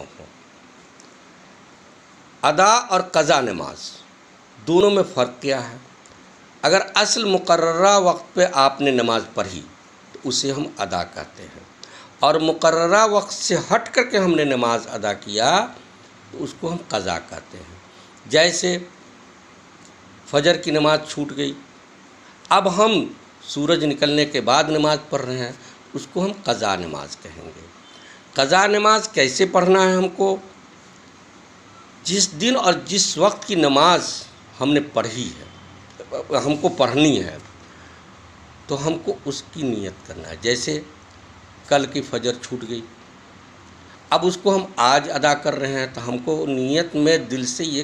ہوں۔ ادا اور قضا نماز دونوں میں فرق کیا ہے؟ اگر اصل مقررہ وقت پہ آپ نے نماز پڑھی تو اسے ہم ادا کہتے ہیں، اور مقررہ وقت سے ہٹ کر کے ہم نے نماز ادا کیا تو اس کو ہم قضا کہتے ہیں۔ جیسے فجر کی نماز چھوٹ گئی، اب ہم سورج نکلنے کے بعد نماز پڑھ رہے ہیں، اس کو ہم قضا نماز کہیں گے۔ قضا نماز کیسے پڑھنا ہے؟ ہم کو جس دن اور جس وقت کی نماز ہم نے پڑھی ہے، ہم کو پڑھنی ہے، تو ہم کو اس کی نیت کرنا ہے۔ جیسے کل کی فجر چھوٹ گئی، اب اس کو ہم آج ادا کر رہے ہیں، تو ہم کو نیت میں دل سے یہ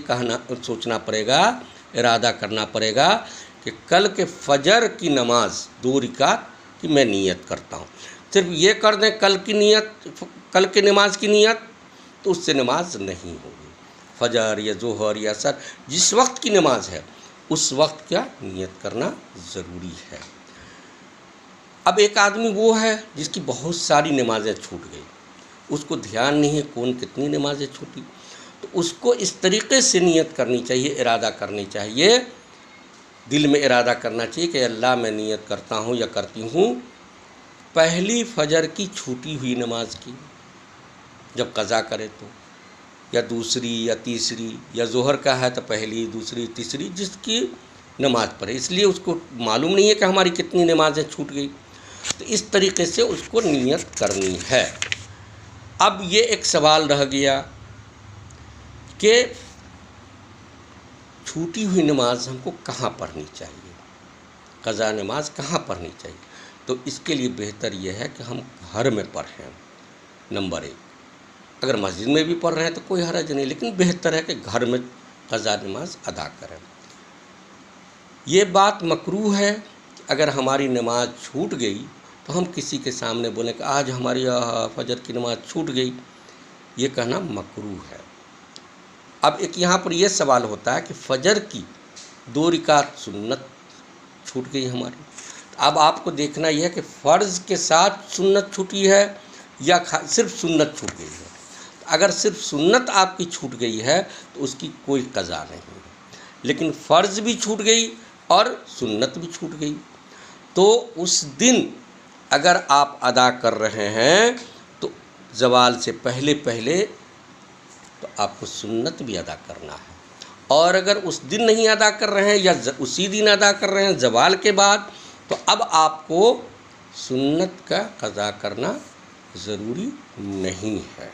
سوچنا پڑے گا، ارادہ کرنا پڑے گا کہ کل کے فجر کی نماز 2 رکعت کی میں نیت کرتا ہوں۔ صرف یہ کر دیں کل کی نماز کی نیت، تو اس سے نماز نہیں ہوگی۔ فجر یا ظہر یا عصر جس وقت کی نماز ہے اس وقت کیا نیت کرنا ضروری ہے۔ اب ایک آدمی وہ ہے جس کی بہت ساری نمازیں چھوٹ گئی، اس کو دھیان نہیں ہے کون کتنی نمازیں چھوٹی، تو اس کو اس طریقے سے نیت کرنی چاہیے، ارادہ کرنی چاہیے، دل میں ارادہ کرنا چاہیے کہ اللہ میں نیت کرتا ہوں یا کرتی ہوں پہلی فجر کی چھوٹی ہوئی نماز کی جب قضا کرے تو، یا دوسری یا تیسری، یا ظہر کا ہے تو پہلی دوسری تیسری جس کی نماز پڑھے، اس لیے اس کو معلوم نہیں ہے کہ ہماری کتنی نمازیں چھوٹ گئی، تو اس طریقے سے اس کو نیت کرنی ہے۔ اب یہ ایک سوال رہ گیا کہ چھوٹی ہوئی نماز ہم کو کہاں پڑھنی چاہیے، قضا نماز کہاں پڑھنی چاہیے؟ تو اس کے لیے بہتر یہ ہے کہ ہم گھر میں پڑھیں۔ نمبر 1، اگر مسجد میں بھی پڑھ رہے ہیں تو کوئی حرج نہیں، لیکن بہتر ہے کہ گھر میں قضا نماز ادا کریں۔ یہ بات مکروہ ہے کہ اگر ہماری نماز چھوٹ گئی تو ہم کسی کے سامنے بولیں کہ آج ہماری فجر کی نماز چھوٹ گئی، یہ کہنا مکروہ ہے۔ اب ایک یہاں پر یہ سوال ہوتا ہے کہ فجر کی 2 رکعت سنت چھوٹ گئی ہماری، اب آپ کو دیکھنا یہ ہے کہ فرض کے ساتھ سنت چھوٹی ہے یا صرف سنت چھوٹ گئی ہے۔ اگر صرف سنت آپ کی چھوٹ گئی ہے تو اس کی کوئی قضا نہیں ہے، لیکن فرض بھی چھوٹ گئی اور سنت بھی چھوٹ گئی، تو اس دن اگر آپ ادا کر رہے ہیں تو زوال سے پہلے تو آپ کو سنت بھی ادا کرنا ہے، اور اگر اس دن نہیں ادا کر رہے ہیں یا اسی دن ادا کر رہے ہیں زوال کے بعد، تو اب آپ کو سنت کا قضا کرنا ضروری نہیں ہے۔